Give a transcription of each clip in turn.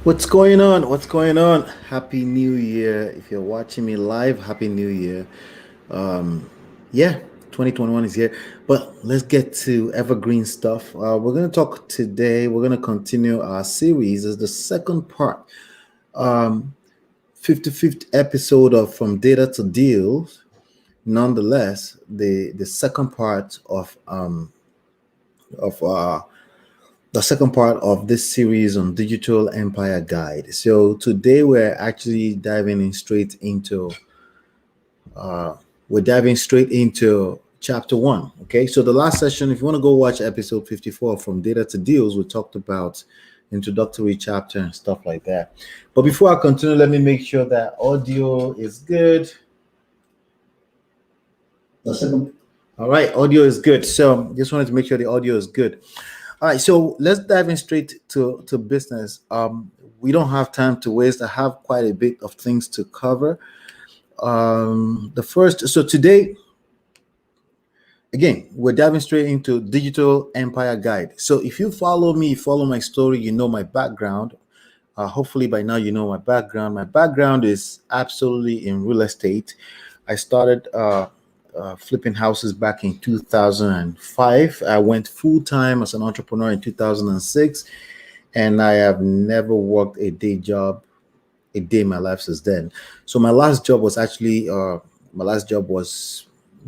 What's going on? What's going on? Happy New Year. If you're watching me live, Happy New Year. Um, yeah, 2021 is here. But let's get to evergreen stuff. We're going to talk today. We're going to continue our series as the second part, 55th episode of From Data to Deals. Nonetheless, the second part of the second part of this series on Digital Empire Guide. So today we're diving straight into chapter one. Okay, so the last session, if you want to go watch episode 54 from Data to Deals, we talked about introductory chapter and stuff like that. But before I continue, let me make sure that audio is good. The second. All right, audio is good. So just wanted to make sure the audio is good. All right, so let's dive in straight to business. We don't have time to waste. I have quite a bit of things to cover. So today, again, we're diving straight into Digital Empire Guide. So if you follow me, follow my story, you know my background. Hopefully by now you know my background. My background is absolutely in real estate. I started flipping houses back in 2005. I went full time as an entrepreneur in 2006, and I have never worked a day in my life since then. So my last job was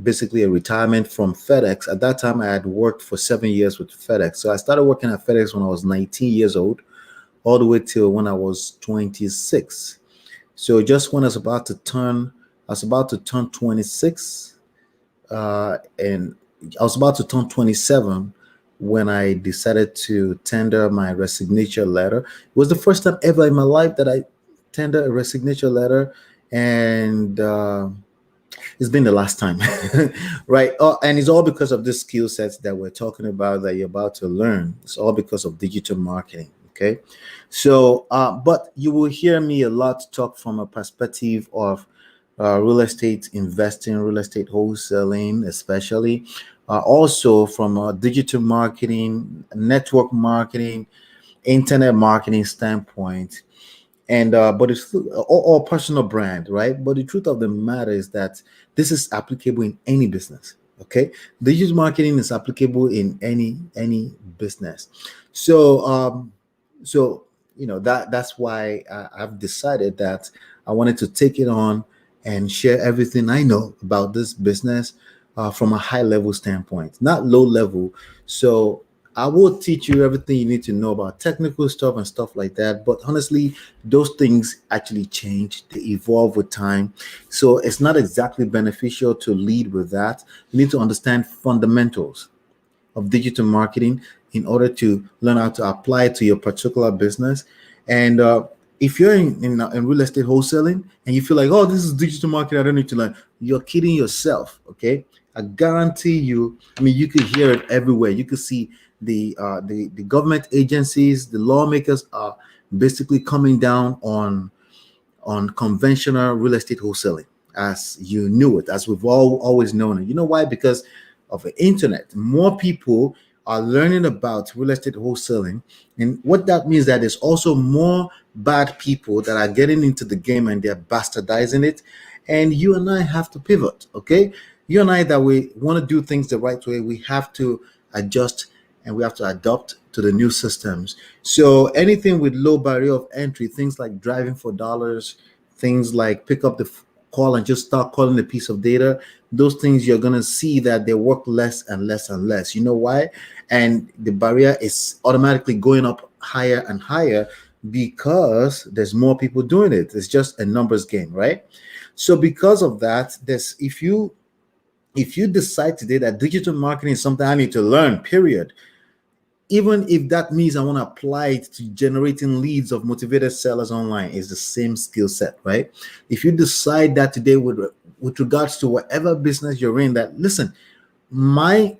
basically a retirement from FedEx. At that time, I had worked for 7 years with FedEx. So I started working at FedEx when I was 19 years old, all the way till when I was 26. So just when I was about to turn 26, and I was about to turn 27 when I decided to tender my resignation letter. It was the first time ever in my life that I tendered a resignation letter, and it's been the last time, right? Oh, and it's all because of the skill sets that we're talking about that you're about to learn. It's all because of digital marketing. Okay, so but you will hear me a lot talk from a perspective of real estate investing, real estate wholesaling, especially. Also from a digital marketing, network marketing, internet marketing standpoint, and but it's or personal brand, right? But the truth of the matter is that this is applicable in any business. Okay, digital marketing is applicable in any business. So so that's why I've decided that I wanted to take it on and share everything I know about this business from a high level standpoint, not low level. So I will teach you everything you need to know about technical stuff and stuff like that. But honestly, those things actually change, they evolve with time. So it's not exactly beneficial to lead with that. You need to understand fundamentals of digital marketing in order to learn how to apply it to your particular business. And if you're in real estate wholesaling and you feel like, oh, this is digital marketing, I don't need to learn, you're kidding yourself. Okay, I guarantee you. I mean, you could hear it everywhere. You could see the government agencies, the lawmakers are basically coming down on conventional real estate wholesaling as you knew it, as we've all always known it. You know why? Because of the internet. More people are learning about real estate wholesaling. And what that means that there's also more bad people that are getting into the game and they're bastardizing it. And you and I have to pivot, okay? You and I that we want to do things the right way, we have to adjust and we have to adapt to the new systems. So anything with low barrier of entry, things like driving for dollars, things like pick up the call and just start calling a piece of data, those things you're going to see that they work less and less and less. You know why? And the barrier is automatically going up higher and higher because there's more people doing it. It's just a numbers game, right? So because of that, there's if you decide today that digital marketing is something I need to learn, period, even if that means I want to apply it to generating leads of motivated sellers online, is the same skill set, right? If you decide that today with regards to whatever business you're in, that listen, my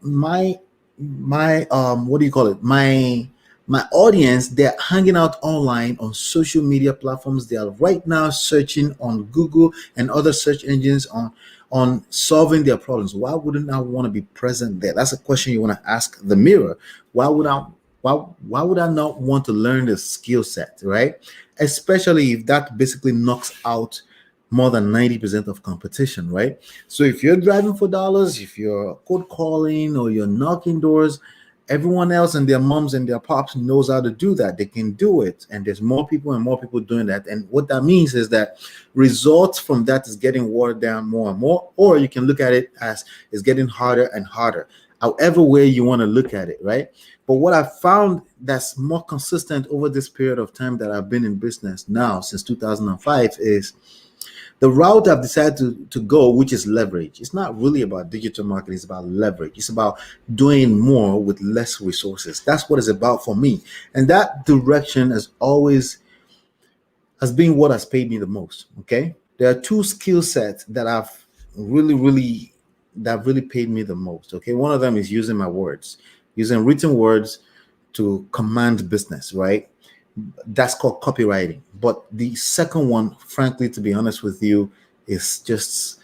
what do you call it? My audience, they're hanging out online on social media platforms. They are right now searching on Google and other search engines on solving their problems. Why wouldn't I want to be present there? That's a question you want to ask the mirror. Why would I Why would I not want to learn the skill set, right? Especially if that basically knocks out more than 90% of competition, right? So if you're driving for dollars, if you're cold calling or you're knocking doors, everyone else and their moms and their pops knows how to do that. They can do it, and there's more people and more people doing that. And what that means is that results from that is getting watered down more and more, or you can look at it as it's getting harder and harder, however way you want to look at it, right? But what I found that's more consistent over this period of time that I've been in business now since 2005 is the route I've decided to go, which is leverage. It's not really about digital marketing, it's about leverage. It's about doing more with less resources. That's what it's about for me. And that direction has been what has paid me the most. Okay. There are two skill sets that I've really paid me the most. Okay. One of them is using my words, using written words to command business, right? That's called copywriting. But the second one, frankly, to be honest with you, is just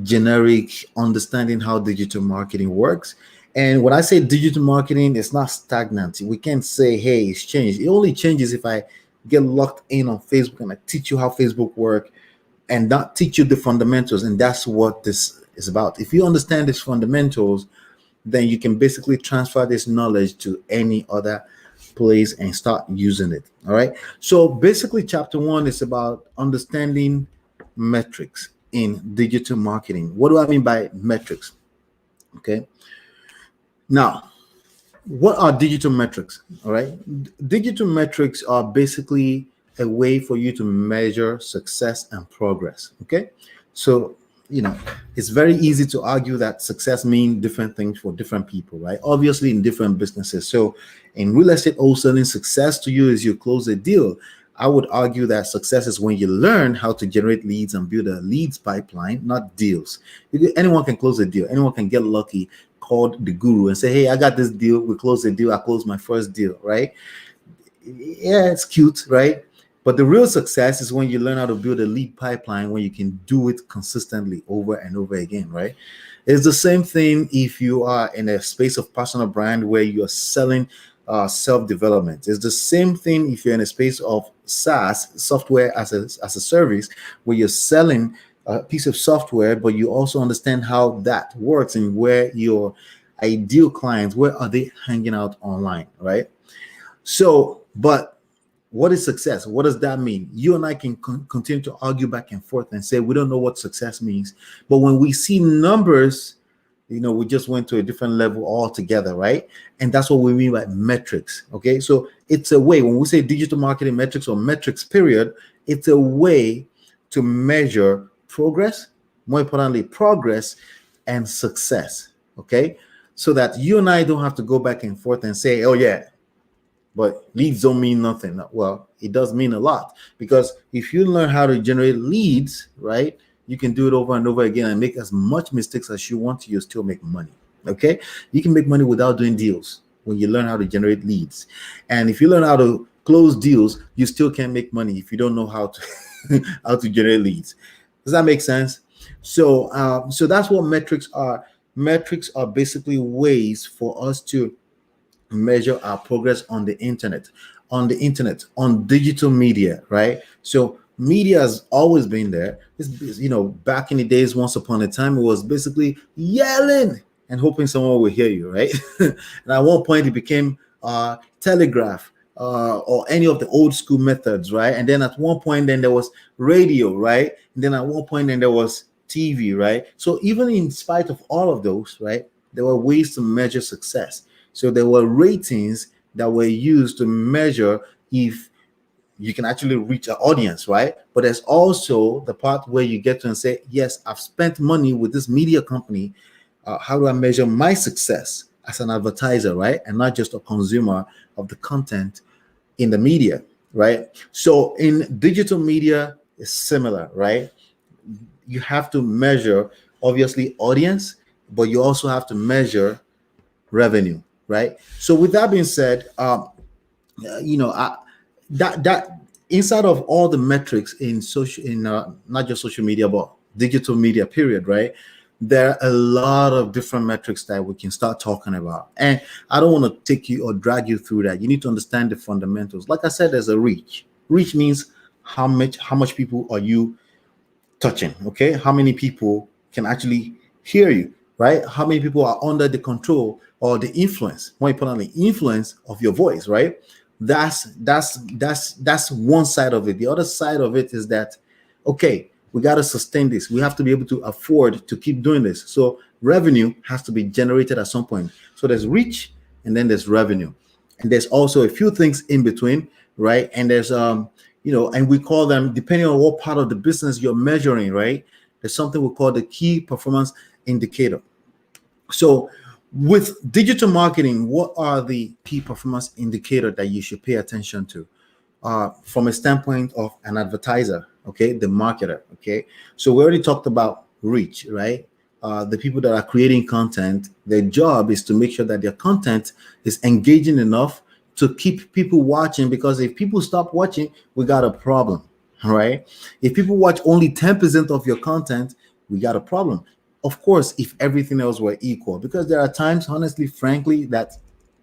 generic understanding how digital marketing works. And when I say digital marketing, it's not stagnant. We can't say, hey, it's changed. It only changes if I get locked in on Facebook and I teach you how Facebook works and not teach you the fundamentals. And that's what this is about. If you understand these fundamentals, then you can basically transfer this knowledge to any other place and start using it. All right. So basically, chapter one is about understanding metrics in digital marketing. What do I mean by metrics? Okay. Now, what are digital metrics? All right. Digital metrics are basically a way for you to measure success and progress. Okay. So, it's very easy to argue that success means different things for different people, right? Obviously, in different businesses. So, in real estate wholesaling, success to you is you close a deal. I would argue that success is when you learn how to generate leads and build a leads pipeline, not deals. Anyone can close a deal. Anyone can get lucky, called the guru, and say, "Hey, I got this deal. We closed the deal. I closed my first deal," right? Yeah, it's cute, right? But the real success is when you learn how to build a lead pipeline, when you can do it consistently over and over again, right? It's the same thing if you are in a space of personal brand where you're selling self-development. It's the same thing if you're in a space of SaaS, software as a service, where you're selling a piece of software, but you also understand how that works and where your ideal clients, where are they hanging out online, right? So, but what is success? What does that mean? You and I can continue to argue back and forth and say we don't know what success means. But when we see numbers, we just went to a different level altogether, right? And that's what we mean by metrics. Okay. So it's a way, when we say digital marketing metrics or metrics, period, it's a way to measure progress, more importantly, progress and success. Okay. So that you and I don't have to go back and forth and say, oh, yeah, but leads don't mean nothing. Well, it does mean a lot, because if you learn how to generate leads, right, you can do it over and over again and make as much mistakes as you want to. You still make money. Okay, you can make money without doing deals when you learn how to generate leads, and if you learn how to close deals, you still can't make money if you don't know how to how to generate leads. Does that make sense? So that's what metrics are. Metrics are basically ways for us to measure our progress on the internet, on digital media, right? So media has always been there. Back in the days, once upon a time, it was basically yelling and hoping someone will hear you, right? And at one point, it became telegraph or any of the old school methods, right? And then at one point, then there was radio, right? And then at one point, then there was TV, right? So even in spite of all of those, right, there were ways to measure success. So there were ratings that were used to measure if you can actually reach an audience, right? But there's also the part where you get to and say, yes, I've spent money with this media company. How do I measure my success as an advertiser, right? And not just a consumer of the content in the media, right? So in digital media, it's similar, right? You have to measure, obviously, audience, but you also have to measure revenue, right? So with that being said, that inside of all the metrics in social, in not just social media but digital media, period, right? there are a lot of different metrics that we can start talking about. And I don't want to take you or drag you through that. You need to understand the fundamentals. Like I said, there's a reach. Reach means how much people are you touching, okay? How many people can actually hear you, right? How many people are under the control or the influence, more importantly, influence of your voice, right? That's one side of it. The other side of it is that, okay, we got to sustain this. We have to be able to afford to keep doing this. So revenue has to be generated at some point. So there's reach and then there's revenue. And there's also a few things in between, right? And there's and we call them, depending on what part of the business you're measuring, right? There's something we call the key performance indicator. So with digital marketing, what are the key performance indicator that you should pay attention to from a standpoint of an advertiser, okay, the marketer, okay? So we already talked about reach, right? The people that are creating content, their job is to make sure that their content is engaging enough to keep people watching, because if people stop watching, we got a problem, right? If people watch only 10% of your content, we got a problem. Of course, if everything else were equal, because there are times, honestly, frankly, that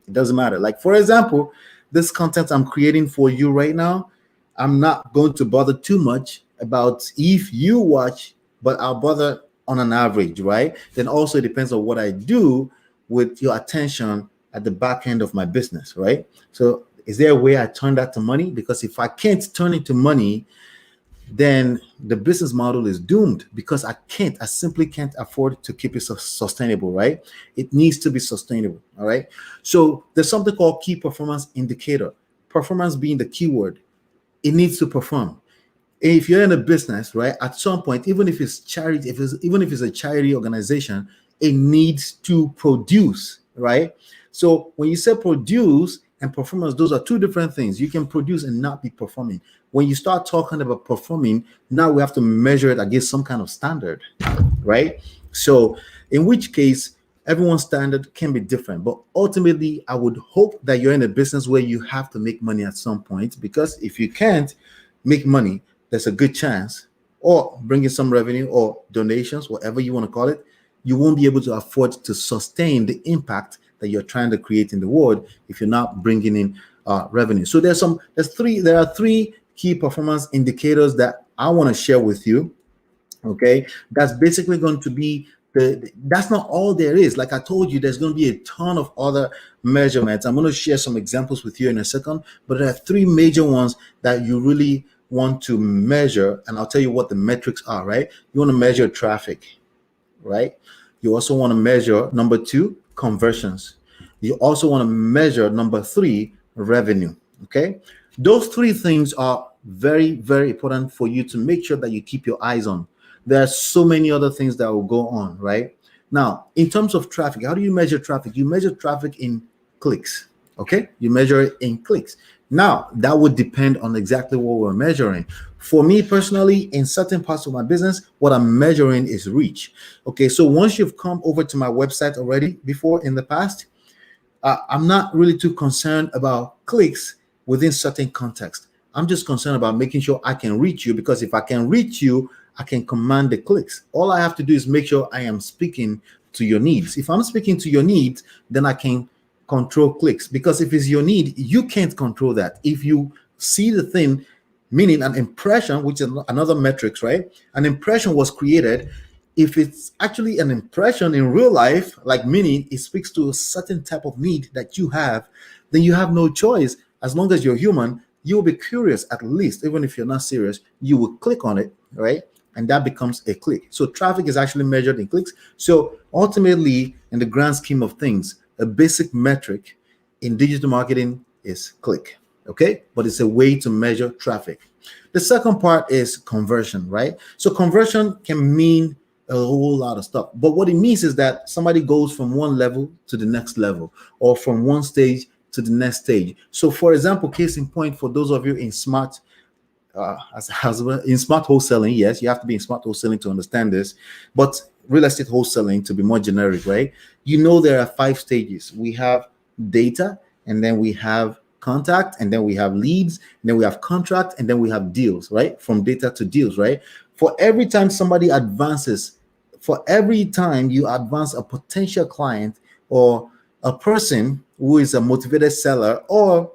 it doesn't matter. Like, for example, this content I'm creating for you right now, I'm not going to bother too much about if you watch, but I'll bother on an average, right? Then also it depends on what I do with your attention at the back end of my business, right? So is there a way I turn that to money? Because if I can't turn it to money, then the business model is doomed, because I simply can't afford to keep it sustainable, right? It needs to be sustainable, all right? So there's something called key performance indicator, performance being the keyword. It needs to perform. If you're in a business, right, at some point, even if it's charity, even if it's a charity organization, it needs to produce, right? So when you say produce and performance, those are two different things. You can produce and not be performing. When you start talking about performing, now we have to measure it against some kind of standard, right? So in which case, everyone's standard can be different. But ultimately, I would hope that you're in a business where you have to make money at some point, because if you can't make money, there's a good chance, or bring in some revenue or donations, whatever you want to call it, you won't be able to afford to sustain the impact that you're trying to create in the world if you're not bringing in revenue. So there are three key performance indicators that I want to share with you. Okay, that's basically going to be that's not all there is. Like I told you, there's going to be a ton of other measurements. I'm going to share some examples with you in a second, but there are three major ones that you really want to measure, and I'll tell you what the metrics are, right? You want to measure traffic, right? You also want to measure, number two, conversions. You also want to measure, number three, revenue. Okay, those three things are very, very important for you to make sure that you keep your eyes on. There are so many other things that will go on, right? Now, in terms of traffic, how do you measure traffic? You measure traffic in clicks. Okay, you measure it in clicks. Now, that would depend on exactly what we're measuring. For me personally, in certain parts of my business, what I'm measuring is reach. Okay, so once you've come over to my website already before in the past, I'm not really too concerned about clicks within certain context. I'm just concerned about making sure I can reach you, because if I can reach you, I can command the clicks. All I have to do is make sure I am speaking to your needs. If I'm speaking to your needs, then I can control clicks, because if it's your need, you can't control that. If you see the thing, meaning an impression, which is another metrics, right? An impression was created. If it's actually an impression in real life, like meaning it speaks to a certain type of need that you have, then you have no choice. As long as you're human, you'll be curious, at least, even if you're not serious, you will click on it, right? And that becomes a click. So traffic is actually measured in clicks. So ultimately, in the grand scheme of things, a basic metric in digital marketing is click, okay? But it's a way to measure traffic. The second part is conversion, right? So conversion can mean a whole lot of stuff, but what it means is that somebody goes from one level to the next level, or from one stage to the next stage. So for example, case in point, for those of you in smart in smart wholesaling, yes, you have to be in smart wholesaling to understand this, but real estate wholesaling, to be more generic, right? You know, there are 5 stages. We have data, and then we have contact, and then we have leads, and then we have contract, and then we have deals, right? From data to deals, right? For every time somebody advances for every time you advance a potential client or a person who is a motivated seller or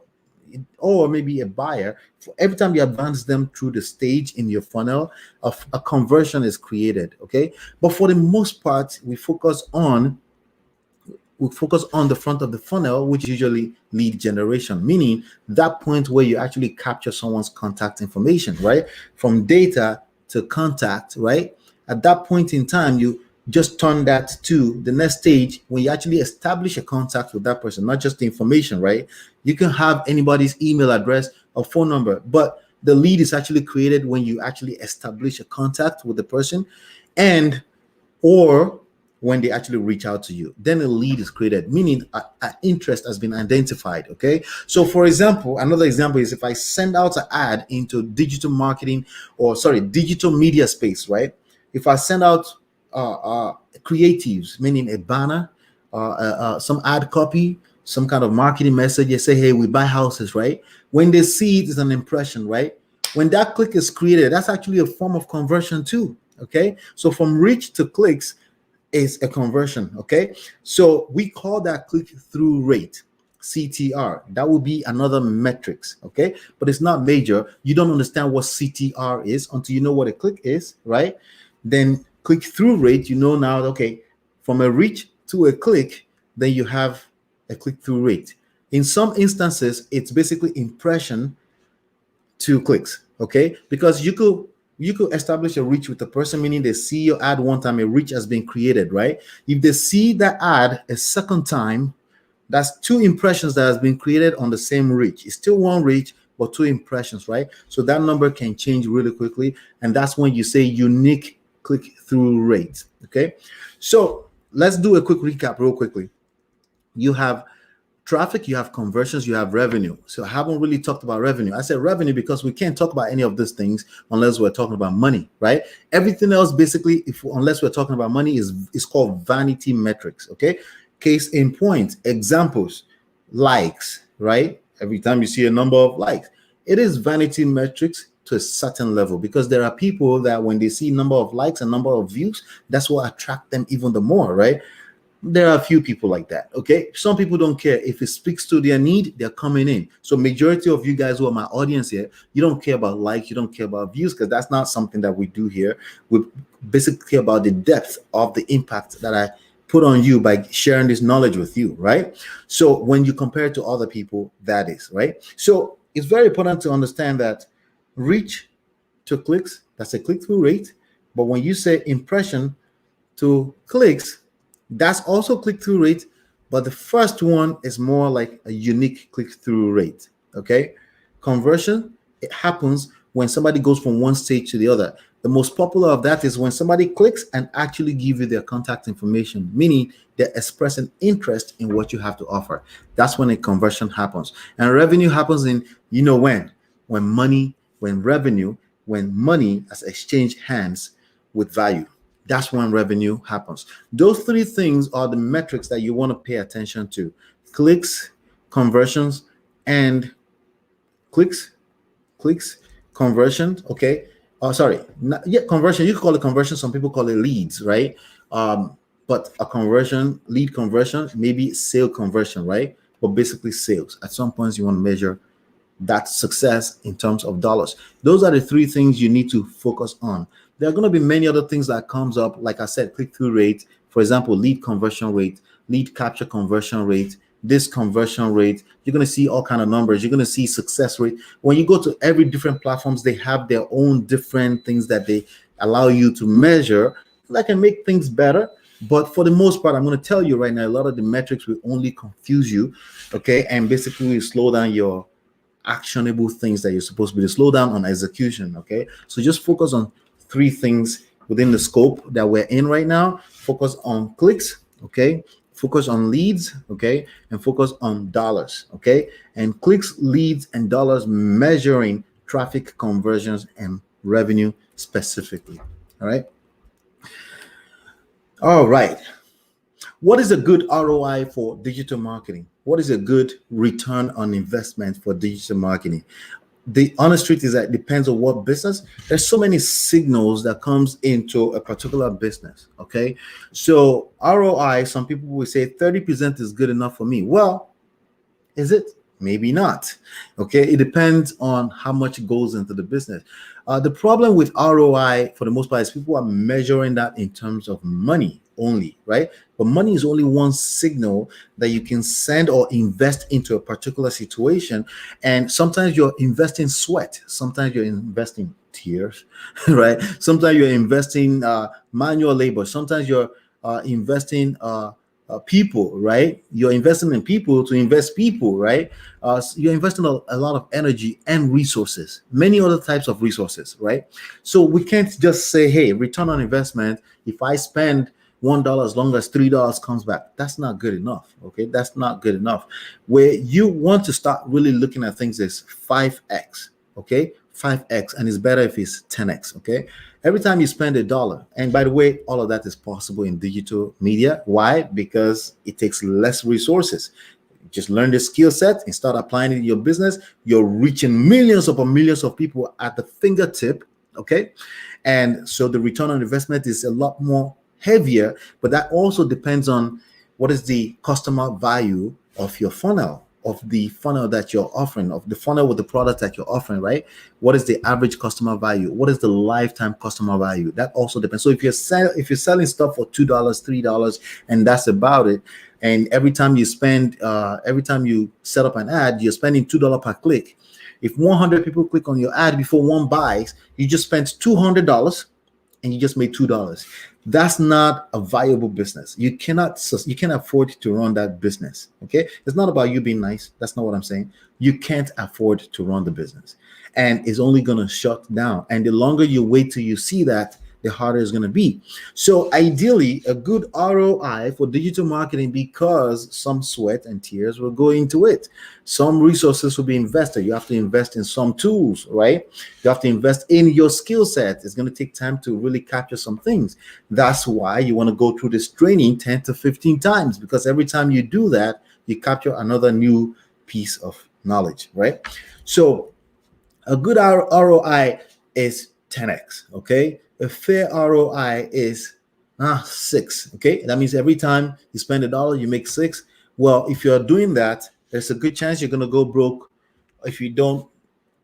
maybe a buyer, for every time you advance them through the stage in your funnel, a conversion is created. Okay, but for the most part, we focus on the front of the funnel, which is usually lead generation, meaning that point where you actually capture someone's contact information, right? From data to contact, right? At that point in time, you just turn that to the next stage when you actually establish a contact with that person, not just the information, right? You can have anybody's email address or phone number, but the lead is actually created when you actually establish a contact with the person, and or when they actually reach out to you, then a lead is created, meaning an interest has been identified. Okay, so for example, another example is if I send out an ad into digital marketing, or sorry, digital media space, right? If I send out creatives, meaning a banner, some ad copy, some kind of marketing message, you say, hey, we buy houses, right? When they see it, it's an impression, right? When that click is created, that's actually a form of conversion too. Okay, so from reach to clicks is a conversion. Okay, so we call that click-through rate, CTR. That would be another metrics. Okay, but it's not major. You don't understand what CTR is until you know what a click is, right? Then click-through rate, you know now, okay, from a reach to a click, then you have a click-through rate. In some instances, it's basically impression to clicks. Okay, because you could establish a reach with a person, meaning they see your ad one time, a reach has been created, right? If they see that ad a second time, that's two impressions that has been created on the same reach. It's still one reach, but two impressions, right? So that number can change really quickly, and that's when you say unique click-through rate. Okay, so let's do a quick recap real quickly. You have traffic, you have conversions, you have revenue. So I haven't really talked about revenue. I said revenue because we can't talk about any of these things unless we're talking about money, right? Everything else, basically, if unless we're talking about money, is called vanity metrics. Okay, case in point, examples, likes, right? Every time you see a number of likes, it is vanity metrics to a certain level, because there are people that when they see number of likes and number of views, that's what attract them even the more, right? There are a few people like that. Okay, some people don't care if it speaks to their need, they're coming in. So majority of you guys who are my audience here, you don't care about likes, you don't care about views, because that's not something that we do here. We basically care about the depth of the impact that I put on you by sharing this knowledge with you, right? So when you compare it to other people, that is right. So it's very important to understand that reach to clicks, that's a click-through rate. But when you say impression to clicks, that's also click-through rate, but the first one is more like a unique click-through rate. Okay, conversion, it happens when somebody goes from one stage to the other. The most popular of that is when somebody clicks and actually give you their contact information, meaning they're expressing interest in what you have to offer. That's when a conversion happens. And revenue happens in, when money, when revenue, when money has exchanged hands with value. That's when revenue happens. Those three things are the metrics that you want to pay attention to: clicks, conversions, and clicks, clicks, conversions. Okay. Sorry. Yeah, conversion. You can call it conversion. Some people call it leads, right? But a conversion, lead conversion, maybe sale conversion, right? But basically sales. At some points, you want to measure that success in terms of dollars. Those are the three things you need to focus on. There are going to be many other things that comes up, like I said, click-through rate, for example, lead conversion rate, lead capture conversion rate, this conversion rate. You're going to see all kind of numbers. You're going to see success rate. When you go to every different platforms, they have their own different things that they allow you to measure that can make things better. But for the most part, I'm going to tell you right now, a lot of the metrics will only confuse you, okay, and basically will slow down your actionable things that you're supposed to be to slow down on execution. Okay, so just focus on three things within the scope that we're in right now. Focus on clicks, okay, focus on leads, okay, and focus on dollars, okay. And clicks, leads, and dollars, measuring traffic conversions and revenue specifically. All right. What is a good ROI for digital marketing? What is a good return on investment for digital marketing? the honest truth is that it depends on what business. There's so many signals that comes into a particular business. Okay, so ROI, some people will say 30% is good enough for me. Well, is it? Maybe not. Okay, it depends on how much goes into the business. The problem with ROI for the most part is people are measuring that in terms of money only, right? But money is only one signal that you can send or invest into a particular situation. And sometimes you're investing sweat, sometimes you're investing tears, right? Sometimes you're investing manual labor, sometimes you're investing people, right? You're investing in people to invest people, right? You're investing a lot of energy and resources, many other types of resources, right? So we can't just say, hey, return on investment, if I spend $1 as long as $3 comes back. That's not good enough. Okay, that's not good enough. Where you want to start really looking at things is 5x. Okay, 5x, and it's better if it's 10x. Okay, every time you spend $1, and by the way, all of that is possible in digital media. Why? Because it takes less resources. Just learn the skill set and start applying it in your business. You're reaching millions upon millions of people at the fingertip. Okay, and so the return on investment is a lot more heavier, but that also depends on what is the customer value of your funnel, of the funnel that you're offering, of the funnel with the product that you're offering, right? What is the average customer value? What is the lifetime customer value? That also depends. So if you're selling stuff for $2, $3, and that's about it, and every time you set up an ad, you're spending $2 per click. If 100 people click on your ad before one buys, you just spent $200 and you just made $2. That's not a viable business. You can't afford to run that business. Okay, it's not about you being nice. That's not what I'm saying. You can't afford to run the business, and it's only going to shut down. And the longer you wait till you see that, the harder it's going to be. So ideally, a good ROI for digital marketing, because some sweat and tears will go into it. Some resources will be invested. You have to invest in some tools, right? You have to invest in your skill set. It's going to take time to really capture some things. That's why you want to go through this training 10 to 15 times, because every time you do that, you capture another new piece of knowledge, right? So a good ROI is 10x, okay? A fair ROI is 6, okay? That means every time you spend $1, you make 6. Well, if you're doing that, there's a good chance you're going to go broke if you don't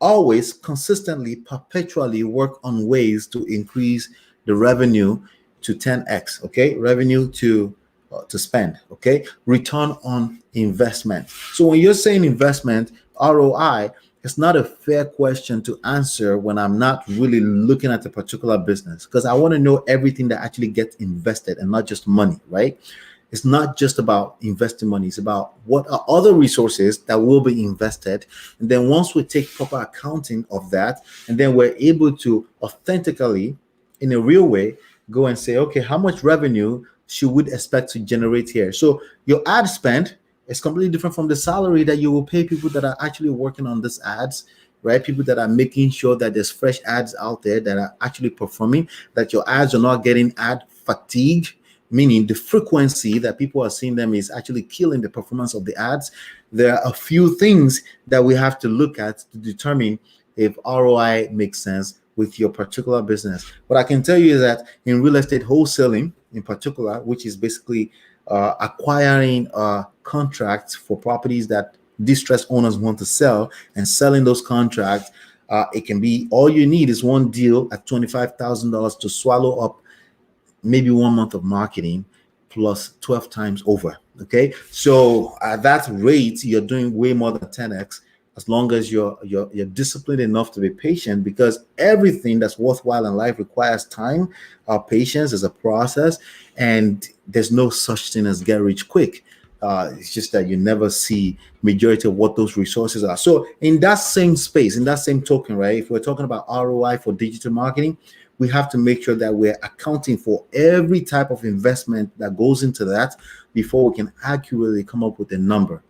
always consistently, perpetually work on ways to increase the revenue to 10x, okay? Revenue to spend, okay? Return on investment. So when you're saying investment, ROI, it's not a fair question to answer when I'm not really looking at a particular business, because I want to know everything that actually gets invested and not just money, right? It's not just about investing money. It's about what are other resources that will be invested. And then once we take proper accounting of that, and then we're able to authentically, in a real way, go and say, okay, how much revenue should we expect to generate here? So your ad spend is completely different from the salary that you will pay people that are actually working on these ads, right? People that are making sure that there's fresh ads out there that are actually performing, that your ads are not getting ad fatigue, meaning the frequency that people are seeing them is actually killing the performance of the ads. There are a few things that we have to look at to determine if ROI makes sense with your particular business. What I can tell you is that in real estate wholesaling in particular, which is basically acquiring contracts for properties that distressed owners want to sell and selling those contracts, it can be, all you need is one deal at $25,000 to swallow up maybe 1 month of marketing plus 12 times over. Okay, so at that rate, you're doing way more than 10x, as long as you're disciplined enough to be patient, because everything that's worthwhile in life requires time. Patience is a process, and there's no such thing as get rich quick. It's just that you never see majority of what those resources are. So in that same space, in that same token, right, if we're talking about ROI for digital marketing, we have to make sure that we're accounting for every type of investment that goes into that before we can accurately come up with a number.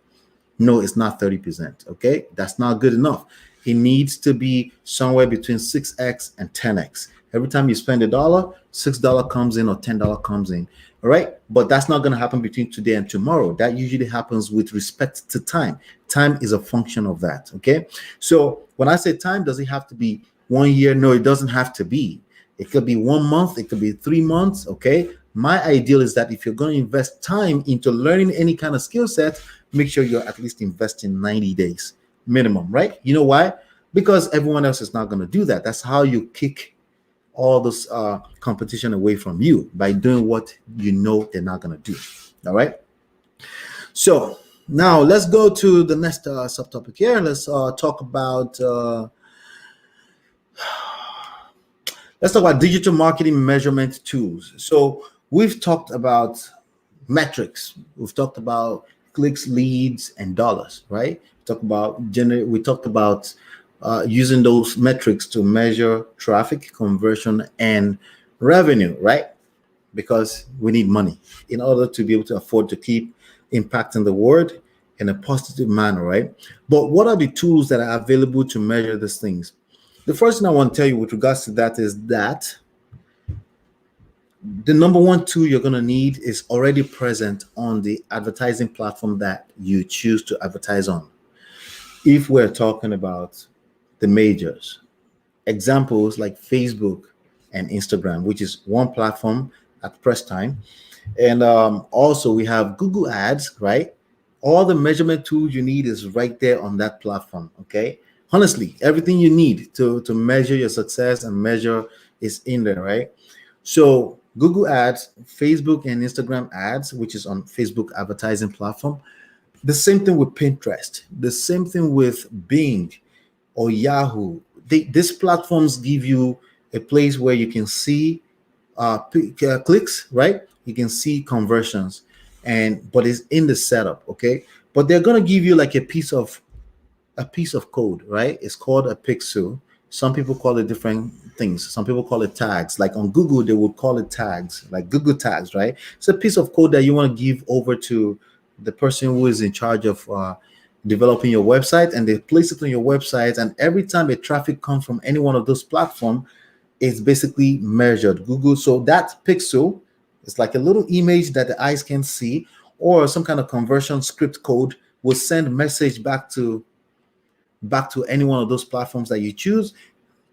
No, it's not 30%. Okay, that's not good enough. it needs to be somewhere between 6x and 10x. Every time you spend $1, $6 comes in or $10 comes in. All right. But that's not going to happen between today and tomorrow. That usually happens with respect to time. Time is a function of that. Okay. So when I say time, does it have to be 1 year? No, it doesn't have to be. It could be 1 month, it could be 3 months. Okay. My ideal is that if you're going to invest time into learning any kind of skill set, make sure you're at least investing 90 days minimum, right? You know why? Because everyone else is not going to do that. That's how you kick all this competition away from you, by doing what you know they're not going to do. All right. So now let's go to the next subtopic here. Let's talk about digital marketing measurement tools. So we've talked about metrics. We've talked about clicks, leads, and dollars, right? We talked about using those metrics to measure traffic, conversion, and revenue, right? Because we need money in order to be able to afford to keep impacting the world in a positive manner, right? But what are the tools that are available to measure these things? The first thing I want to tell you with regards to that is that the number one tool you're going to need is already present on the advertising platform that you choose to advertise on. If we're talking about the majors, examples like Facebook and Instagram, which is one platform at press time. And also we have Google Ads, right? All the measurement tools you need is right there on that platform, okay? Honestly, everything you need to measure your success and measure is in there, right? So Google Ads, Facebook and Instagram ads, which is on Facebook advertising platform. The same thing with Pinterest. The same thing with Bing or Yahoo. These platforms give you a place where you can see clicks, right? You can see conversions, but it's in the setup, okay? But they're gonna give you like a piece of code, right? It's called a pixel. Some people call it different things. Some people call it tags. Like on Google, they would call it tags, like Google tags, right? It's a piece of code that you want to give over to the person who is in charge of developing your website, and they place it on your website. And every time a traffic comes from any one of those platforms, it's basically measured. Google. So that pixel is like a little image that the eyes can see, or some kind of conversion script code will send message back to any one of those platforms that you choose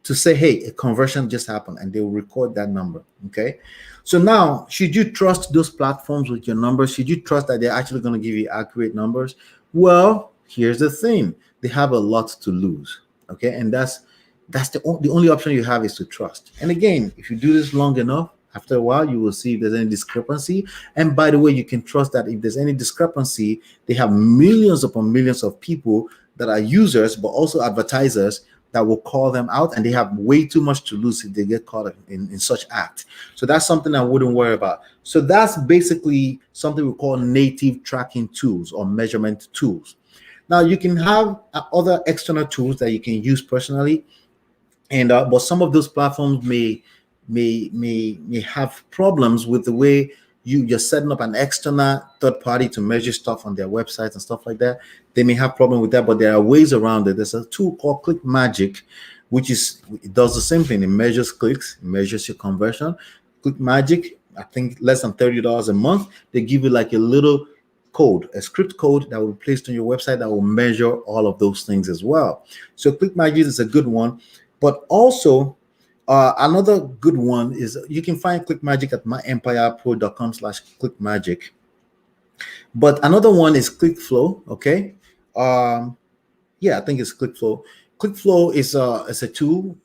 to say, hey, a conversion just happened, and they will record that number. Okay. So now, should you trust those platforms with your numbers? Should you trust that they're actually going to give you accurate numbers? Well, here's the thing. They have a lot to lose. Okay. And that's the only option you have, is to trust. And again, if you do this long enough, after a while, you will see if there's any discrepancy. And by the way, you can trust that if there's any discrepancy, they have millions upon millions of people that are users, but also advertisers that will call them out, and they have way too much to lose if they get caught in such act. So that's something I wouldn't worry about. So that's basically something we call native tracking tools or measurement tools. Now you can have other external tools that you can use personally, and but some of those platforms may have problems with the way you're setting up an external third party to measure stuff on their websites and stuff like that. They may have problem with that, but there are ways around it. There's a tool called ClickMagick, it does the same thing. It measures clicks, it measures your conversion. ClickMagick, I think less than $30 a month. They give you like a little code, a script code that will be placed on your website that will measure all of those things as well. So ClickMagick is a good one, but also another good one is you can find ClickMagick at myempirepro.com/ClickMagick. But another one is ClickFlow. Okay. Yeah, I think it's ClickFlow. ClickFlow is a tool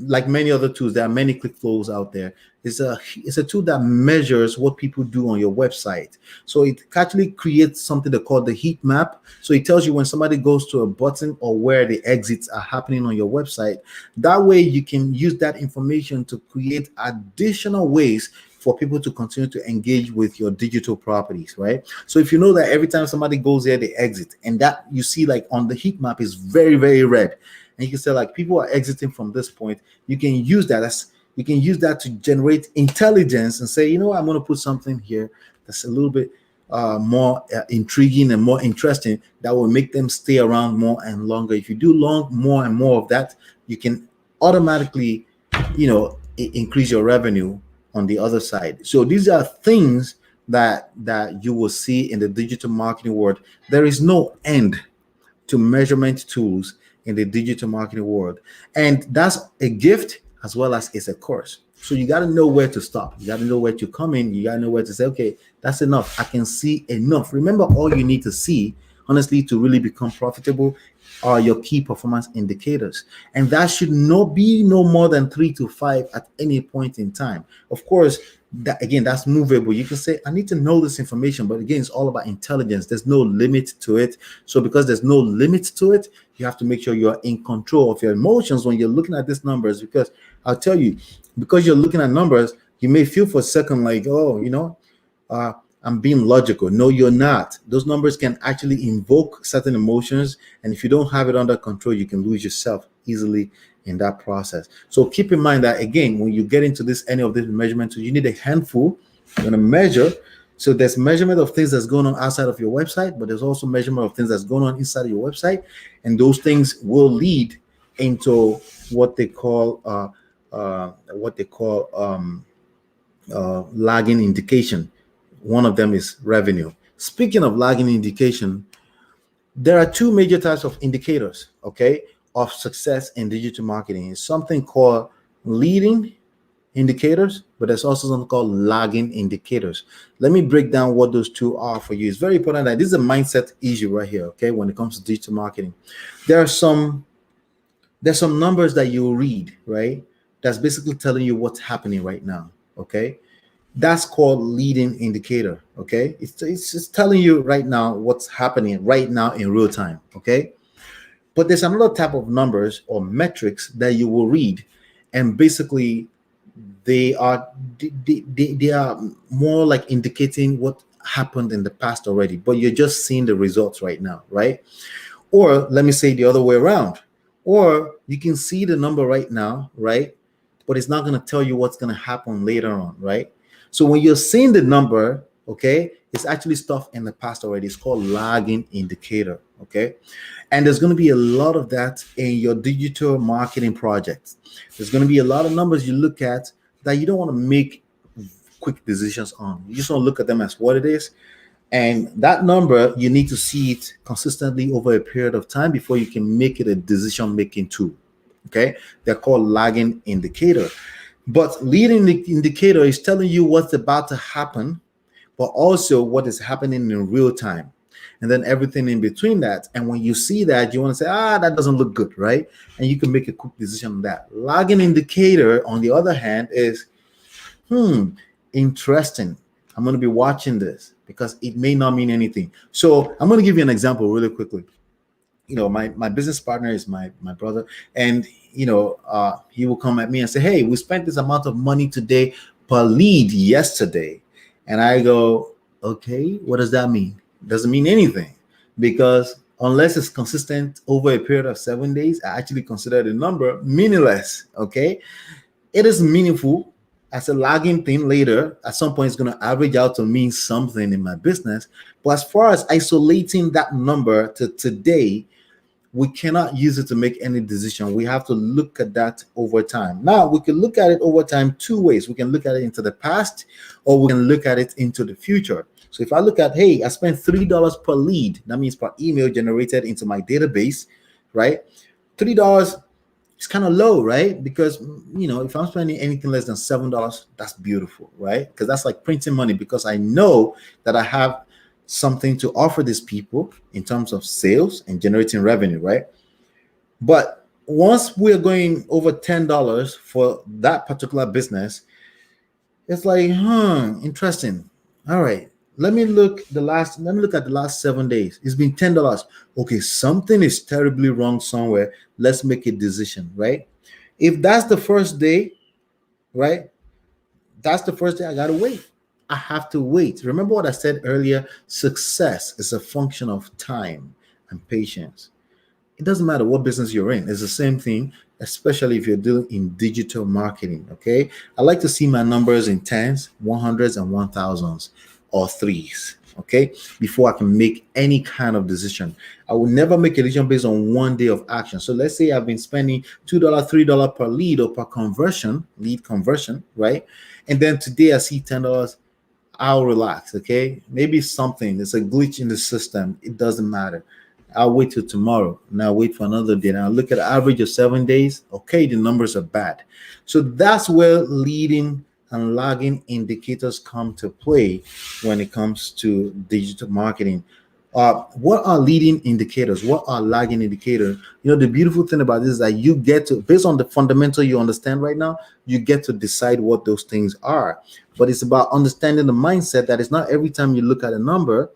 like many other tools. There are many ClickFlows out there. It's a tool that measures what people do on your website. So it actually creates something they call the heat map. So it tells you when somebody goes to a button or where the exits are happening on your website. That way you can use that information to create additional ways for people to continue to engage with your digital properties, right? So if you know that every time somebody goes there, they exit, and that you see like on the heat map is very, very red, and you can say like people are exiting from this point, you can use that to generate intelligence and say, you know, I'm going to put something here that's a little bit more intriguing and more interesting, that will make them stay around more and longer. If you do more and more of that, you can automatically, increase your revenue on the other side. So these are things that you will see in the digital marketing world. There is no end to measurement tools in the digital marketing world. And that's a gift as well as it's a course. So you got to know where to stop. You got to know where to come in. You got to know where to say, okay, that's enough. I can see enough. Remember, all you need to see, honestly, to really become profitable are your key performance indicators. And that should not be no more than 3 to 5 at any point in time. Of course, that again, that's movable. You can say, I need to know this information, but again, it's all about intelligence. There's no limit to it. So because there's no limit to it, you have to make sure you're in control of your emotions when you're looking at these numbers. Because I'll tell you, because you're looking at numbers, you may feel for a second like, oh, I'm being logical. No, you're not. Those numbers can actually invoke certain emotions, and if you don't have it under control, you can lose yourself easily in that process. So keep in mind that again, when you get into any of these measurements, you need a handful. You're gonna measure. So there's measurement of things that's going on outside of your website, but there's also measurement of things that's going on inside of your website, and those things will lead into what they call lagging indication. One of them is revenue. Speaking of lagging indication, there are two major types of indicators, okay, of success in digital marketing. It's something called leading indicators, but there's also something called lagging indicators. Let me break down what those two are for you. It's very important that this is a mindset issue right here, okay, when it comes to digital marketing. There's some numbers that you read, right, that's basically telling you what's happening right now, okay? That's called leading indicator, okay? It's just telling you right now what's happening right now in real time, okay? But there's another type of numbers or metrics that you will read, and basically they are more like indicating what happened in the past already, but you're just seeing the results right now, right? Or let me say the other way around. Or you can see the number right now, right? But it's not going to tell you what's going to happen later on, right? So when you're seeing the number, okay, it's actually stuff in the past already. It's called lagging indicator, okay? And there's going to be a lot of that in your digital marketing projects. There's going to be a lot of numbers you look at that you don't want to make quick decisions on. You just want to look at them as what it is. And that number, you need to see it consistently over a period of time before you can make it a decision-making tool, okay? They're called lagging indicator. But leading indicator is telling you what's about to happen, but also what is happening in real time. And then everything in between that. And when you see that, you want to say, that doesn't look good, right? And you can make a quick decision on that. Lagging indicator, on the other hand, is, interesting. I'm going to be watching this because it may not mean anything. So I'm going to give you an example really quickly. My business partner is my brother, and he will come at me and say, hey, we spent this amount of money today per lead yesterday. And I go, okay, what does that mean? It doesn't mean anything, because unless it's consistent over a period of 7 days, I actually consider the number meaningless. Okay, it is meaningful as a lagging thing later. At some point, it's going to average out to mean something in my business. But as far as isolating that number to today, we cannot use it to make any decision. We have to look at that over time. Now, we can look at it over time two ways. We can look at it into the past, or we can look at it into the future. So if I look at, hey, I spent $3 per lead, that means per email generated into my database, right? $3 is kind of low, right? Because, if I'm spending anything less than $7, that's beautiful, right? Because that's like printing money, because I know that I have something to offer these people in terms of sales and generating revenue, right? But once we're going over $10 for that particular business, it's like, interesting. All right, let me look at the last 7 days. It's been $10. Okay, something is terribly wrong somewhere. Let's make a decision, right? If that's the first day, right? That's the first day. I gotta wait. I have to wait. Remember what I said earlier? Success is a function of time and patience. It doesn't matter what business you're in. It's the same thing, especially if you're dealing in digital marketing, okay? I like to see my numbers in tens, 100s, and 1000s, or threes, okay, before I can make any kind of decision. I will never make a decision based on one day of action. So let's say I've been spending $2, $3 per lead or per conversion, lead conversion, right? And then today I see $10. I'll relax, okay? Maybe something, it's a glitch in the system. It doesn't matter. I'll wait till tomorrow. Now wait for another day. Now look at the average of 7 days. Okay, the numbers are bad. So that's where leading and lagging indicators come to play when it comes to digital marketing. What are leading indicators? What are lagging indicators? The beautiful thing about this is that you get to, based on the fundamental you understand right now, you get to decide what those things are. But it's about understanding the mindset that it's not every time you look at a number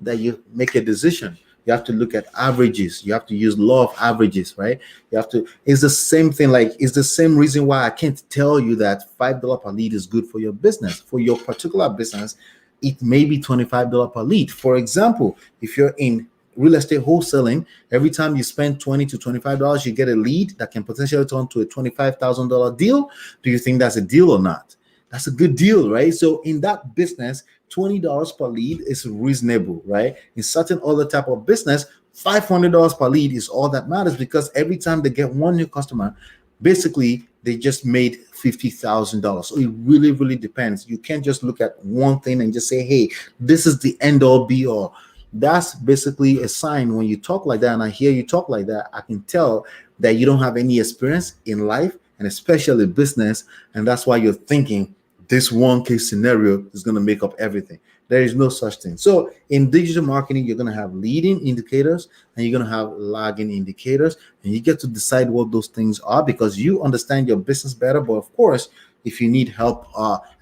that you make a decision. You have to look at averages. You have to use law of averages, right? You have to, it's the same thing. Like, it's the same reason why I can't tell you that $5 per lead is good for your business. For your particular business, it may be $25 per lead. For example, if you're in real estate wholesaling, every time you spend $20 to $25, you get a lead that can potentially turn to a $25,000 deal. Do you think that's a deal or not? That's a good deal, right? So in that business, $20 per lead is reasonable, right? In certain other type of business, $500 per lead is all that matters, because every time they get one new customer, basically they just made $50,000. So it really, really depends. You can't just look at one thing and just say, hey, this is the end all be all. That's basically a sign. When you talk like that and I hear you talk like that, I can tell that you don't have any experience in life, and especially business. And that's why you're thinking this one case scenario is going to make up everything. There is no such thing. So in digital marketing, you're going to have leading indicators and you're going to have lagging indicators, and you get to decide what those things are because you understand your business better. But of course, if you need help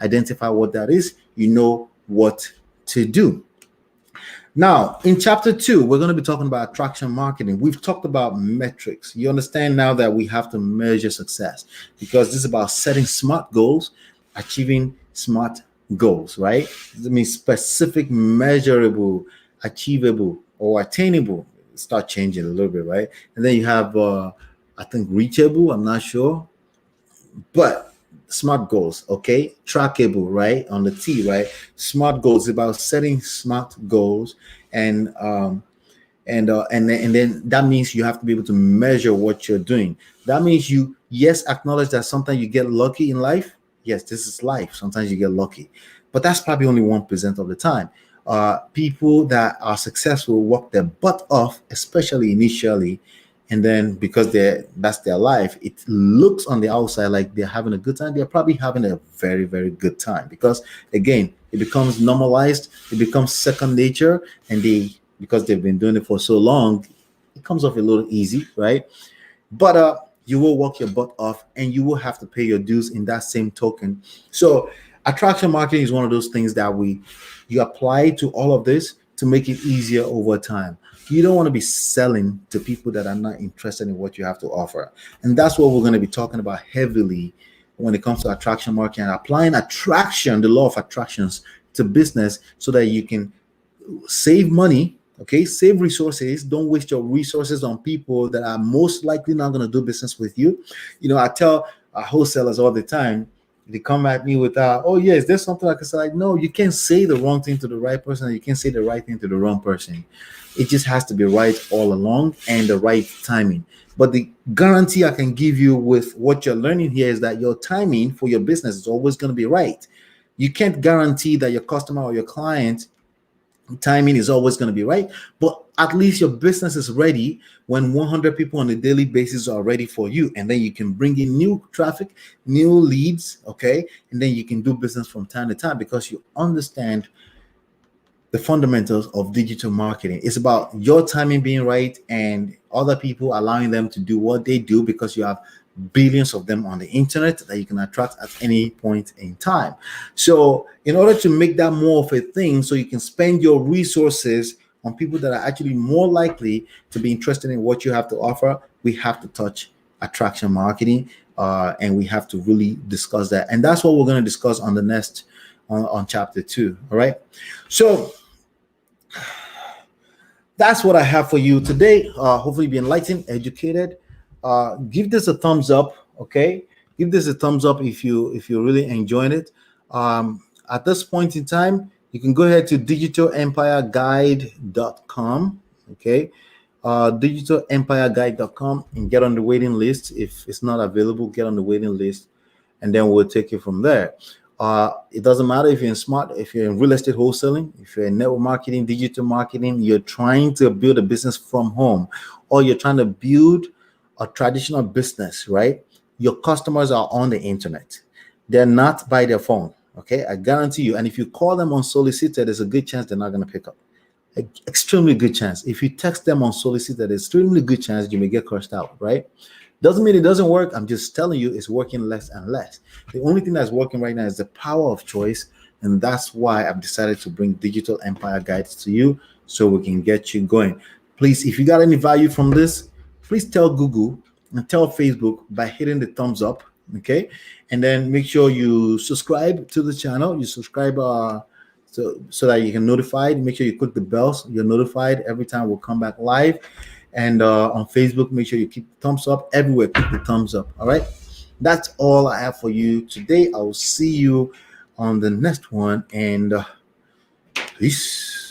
identify what that is, you know what to do. Now, in chapter 2, we're going to be talking about attraction marketing. We've talked about metrics. You understand now that we have to measure success, because this is about setting smart goals, achieving smart goals, right? It means specific, measurable, achievable, or attainable. Start changing a little bit, right? And then you have, I think, reachable. I'm not sure. But smart goals, okay, trackable, right, on the T, right? Smart goals, about setting smart goals, and then that means you have to be able to measure what you're doing. That means you, yes, acknowledge that sometimes you get lucky in life. Yes, this is life. Sometimes you get lucky, but that's probably only 1% of the time. People that are successful work their butt off, especially initially, and then because that's their life, it looks on the outside like they're having a good time. They're probably having a very, very good time, because again, it becomes normalized, it becomes second nature, and because they've been doing it for so long, it comes off a little easy, right? But you will work your butt off, and you will have to pay your dues in that same token. So attraction marketing is one of those things that you apply to all of this to make it easier over time. You don't want to be selling to people that are not interested in what you have to offer. And that's what we're going to be talking about heavily when it comes to attraction marketing, and applying attraction, the law of attractions, to business, so that you can save money, okay, save resources. Don't waste your resources on people that are most likely not going to do business with you. I tell wholesalers all the time, they come at me with oh yeah, is there something I can say? Like, no, you can't say the wrong thing to the right person, and you can't say the right thing to the wrong person. It just has to be right all along, and the right timing. But the guarantee I can give you with what you're learning here is that your timing for your business is always going to be right. You can't guarantee that your customer or your client timing is always going to be right, but at least your business is ready when 100 people on a daily basis are ready for you, and then you can bring in new traffic, new leads, okay, and then you can do business from time to time, because you understand the fundamentals of digital marketing. It's about your timing being right and other people allowing them to do what they do, because you have billions of them on the internet that you can attract at any point in time. So in order to make that more of a thing, so you can spend your resources on people that are actually more likely to be interested in what you have to offer, we have to touch attraction marketing, and we have to really discuss that. And that's what we're going to discuss on the next on chapter 2. All right, so that's what I have for you today. Hopefully be enlightened, educated. Give this a thumbs up, okay? Give this a thumbs up if you're really enjoying it. At this point in time, You can go ahead to digitalempireguide.com. Okay. Digitalempireguide.com and get on the waiting list. If it's not available, get on the waiting list, and then we'll take it from there. It doesn't matter if if you're in real estate wholesaling, if you're in network marketing, digital marketing, you're trying to build a business from home, or you're trying to build a traditional business, right? Your customers are on the internet. They're not by their phone. Okay. I guarantee you. And if you call them unsolicited, there's a good chance they're not going to pick up. Extremely good chance. If you text them unsolicited, extremely good chance you may get crushed out, right? Doesn't mean it doesn't work. I'm just telling you it's working less and less. The only thing that's working right now is the power of choice. And that's why I've decided to bring Digital Empire Guides to you so we can get you going. Please, if you got any value from this, please tell Google and tell Facebook by hitting the thumbs up. Okay. And then make sure you subscribe to the channel. You subscribe so that you can notified. Make sure you click the bell so you're notified every time we'll come back live. And on Facebook, make sure you keep the thumbs up. Everywhere, keep the thumbs up. All right. That's all I have for you today. I will see you on the next one. And peace.